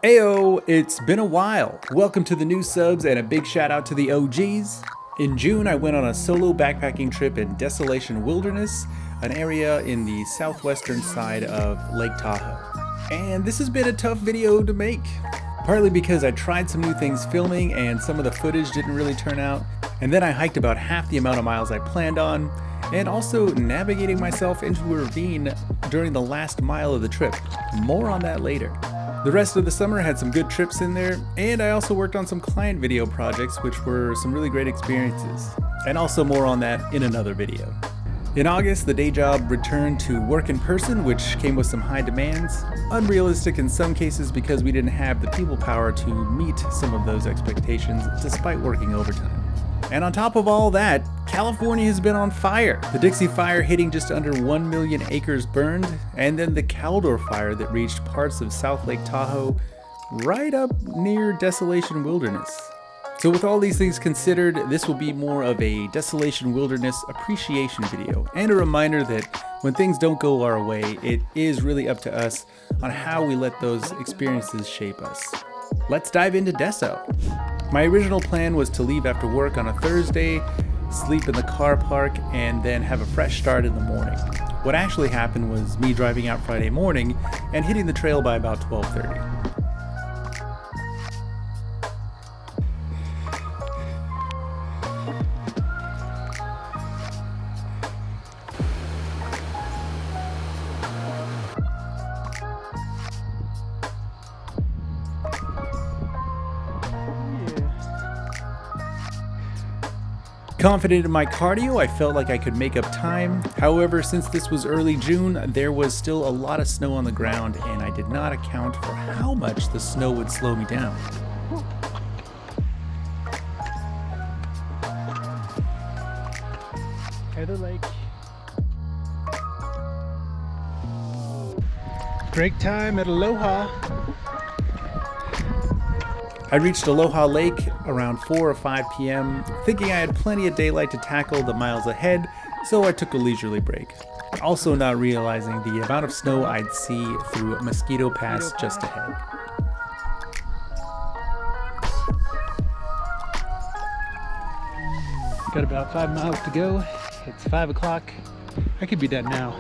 Ayo, it's been a while. Welcome to the new subs and a big shout out to the OGs. In June, I went on a solo backpacking trip in Desolation Wilderness, an area in the southwestern side of Lake Tahoe. And this has been a tough video to make, partly because I tried some new things filming and some of the footage didn't really turn out, and then I hiked about half the amount of miles I planned on, and also navigating myself into a ravine during the last mile of the trip. More on that later. The rest of the summer had some good trips in there, and I also worked on some client video projects, which were some really great experiences. And also more on that in another video. In August, the day job returned to work in person, which came with some high demands, unrealistic in some cases because we didn't have the people power to meet some of those expectations despite working overtime. And on top of all that, California has been on fire. The Dixie Fire hitting just under 1 million acres burned, and then the Caldor Fire that reached parts of South Lake Tahoe right up near Desolation Wilderness. So with all these things considered, this will be more of a Desolation Wilderness appreciation video, and a reminder that when things don't go our way, it is really up to us on how we let those experiences shape us. Let's dive into Deso. My original plan was to leave after work on a Thursday, sleep in the car park, and then have a fresh start in the morning. What actually happened was me driving out Friday morning and hitting the trail by about 12:30. Confident in my cardio, I felt like I could make up time. However, since this was early June, there was still a lot of snow on the ground, and I did not account for how much the snow would slow me down. Heather Lake. Break time at Aloha. I reached Aloha Lake around 4 or 5 p.m., thinking I had plenty of daylight to tackle the miles ahead, so I took a leisurely break. Also not realizing the amount of snow I'd see through Mosquito Pass just ahead. Got about 5 miles to go. It's 5 o'clock. I could be done now.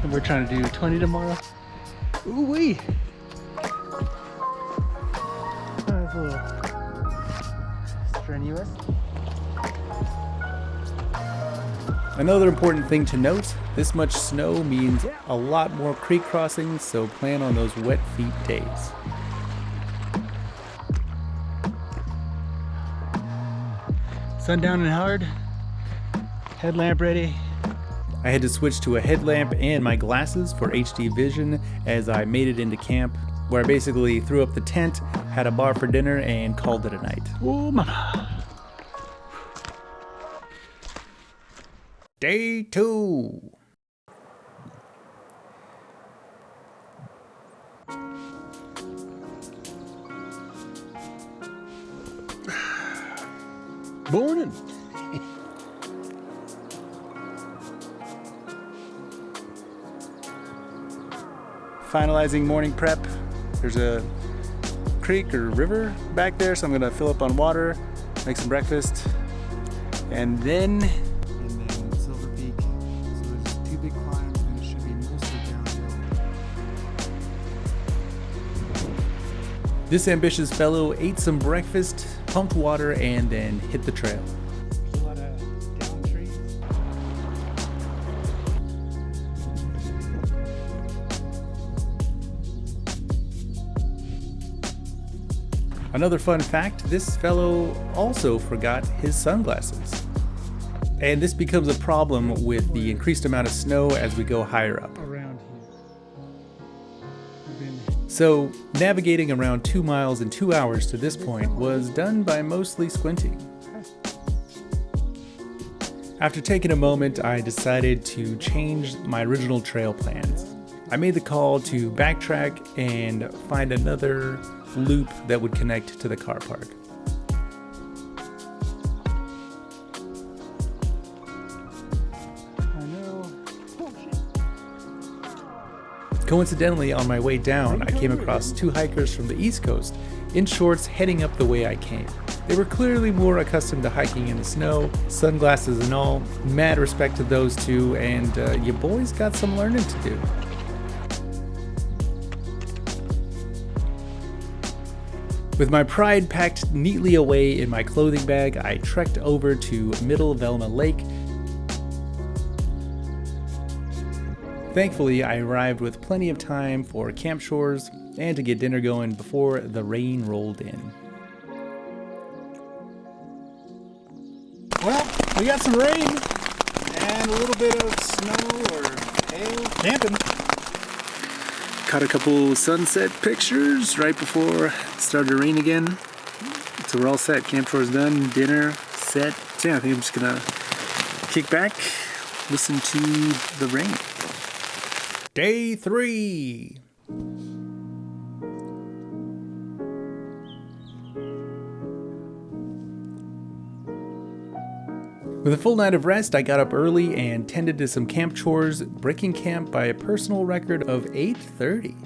And we're trying to do 20 tomorrow. Ooh-wee! A little strenuous. Another important thing to note, this much snow means a lot more creek crossings, so plan on those wet feet days. Sundown and hard. Headlamp ready. I had to switch to a headlamp and my glasses for HD vision as I made it into camp, where I basically threw up the tent, had a bar for dinner, and called it a night. Oh mama. Day 2. Morning. Finalizing morning prep. There's a creek or river back there, so I'm gonna fill up on water, make some breakfast, and then Silver Peak. So there's 2 big climbs, and it should be mostly downhill. This ambitious fellow ate some breakfast, pumped water, and then hit the trail. A lot of down trees. Another fun fact, this fellow also forgot his sunglasses. And this becomes a problem with the increased amount of snow as we go higher up. Around here. So, navigating around 2 miles in 2 hours to this point was done by mostly squinting. After taking a moment, I decided to change my original trail plans. I made the call to backtrack and find another loop that would connect to the car park. Coincidentally, on my way down, I came across two hikers from the East Coast in shorts heading up the way I came. They were clearly more accustomed to hiking in the snow, sunglasses and all. Mad respect to those two, and you boys got some learning to do. With my pride packed neatly away in my clothing bag, I trekked over to Middle Velma Lake. Thankfully, I arrived with plenty of time for camp chores and to get dinner going before the rain rolled in. Well, we got some rain and a little bit of snow or hail camping. Caught a couple sunset pictures right before it started to rain again. So we're all set. Camp chores done, dinner set. So yeah, I think I'm just gonna kick back, listen to the rain. Day 3. With a full night of rest, I got up early and tended to some camp chores, breaking camp by a personal record of 8:30.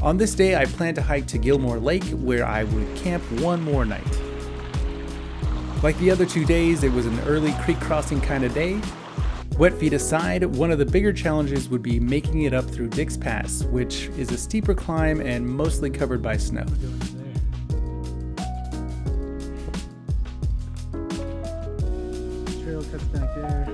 On this day, I planned to hike to Gilmore Lake, where I would camp one more night. Like the other 2 days, it was an early creek crossing kind of day. Wet feet aside, one of the bigger challenges would be making it up through Dick's Pass, which is a steeper climb and mostly covered by snow. Trail cuts back there.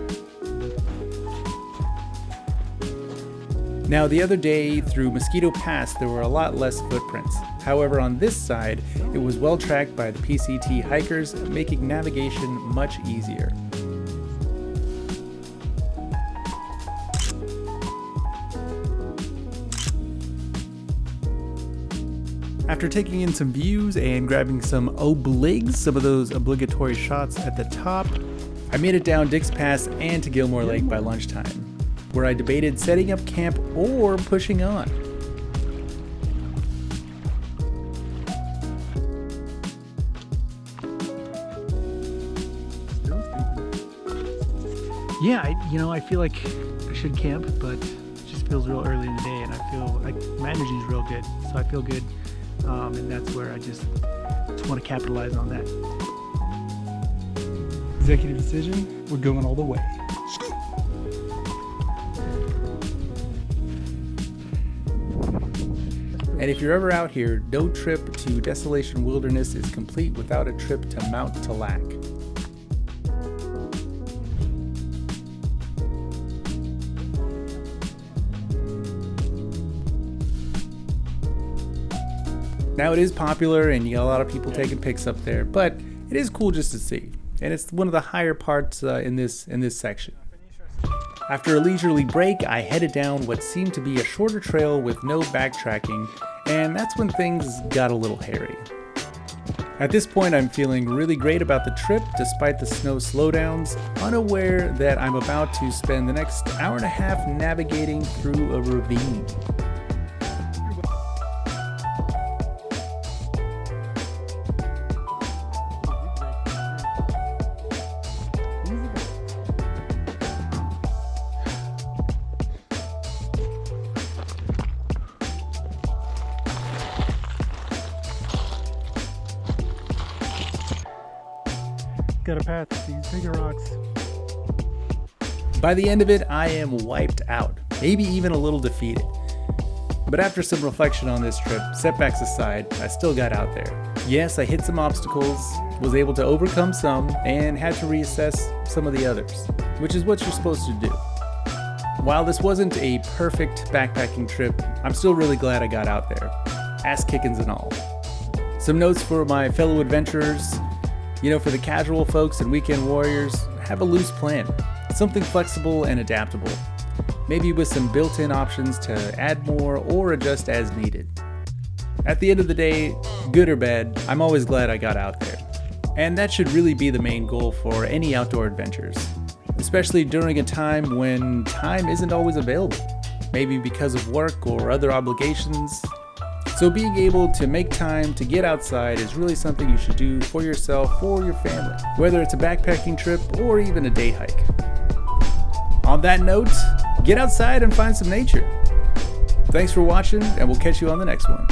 Now, the other day through Mosquito Pass, there were a lot less footprints. However, on this side, it was well tracked by the PCT hikers, making navigation much easier. After taking in some views and grabbing some obligs, some of those obligatory shots at the top, I made it down Dick's Pass and to Gilmore Lake by lunchtime, where I debated setting up camp or pushing on. Yeah, I feel like I should camp, but it just feels real early in the day, and I feel like my energy is real good, so I feel good, and that's where I just want to capitalize on that. Executive decision, we're going all the way. And if you're ever out here, no trip to Desolation Wilderness is complete without a trip to Mount Talac. Now, it is popular and you got a lot of people taking pics up there, but it is cool just to see. And it's one of the higher parts in this section. After a leisurely break, I headed down what seemed to be a shorter trail with no backtracking, and that's when things got a little hairy. At this point, I'm feeling really great about the trip despite the snow slowdowns, unaware that I'm about to spend the next hour and a half navigating through a ravine. Got a path to these bigger rocks. By the end of it, I am wiped out, maybe even a little defeated. But after some reflection on this trip, setbacks aside, I still got out there. Yes, I hit some obstacles, was able to overcome some, and had to reassess some of the others, which is what you're supposed to do. While this wasn't a perfect backpacking trip, I'm still really glad I got out there, ass kickings and all. Some notes for my fellow adventurers. For the casual folks and weekend warriors, have a loose plan. Something flexible and adaptable. Maybe with some built-in options to add more or adjust as needed. At the end of the day, good or bad, I'm always glad I got out there. And that should really be the main goal for any outdoor adventures. Especially during a time when time isn't always available. Maybe because of work or other obligations. So being able to make time to get outside is really something you should do for yourself or your family, whether it's a backpacking trip or even a day hike. On that note, get outside and find some nature. Thanks for watching, and we'll catch you on the next one.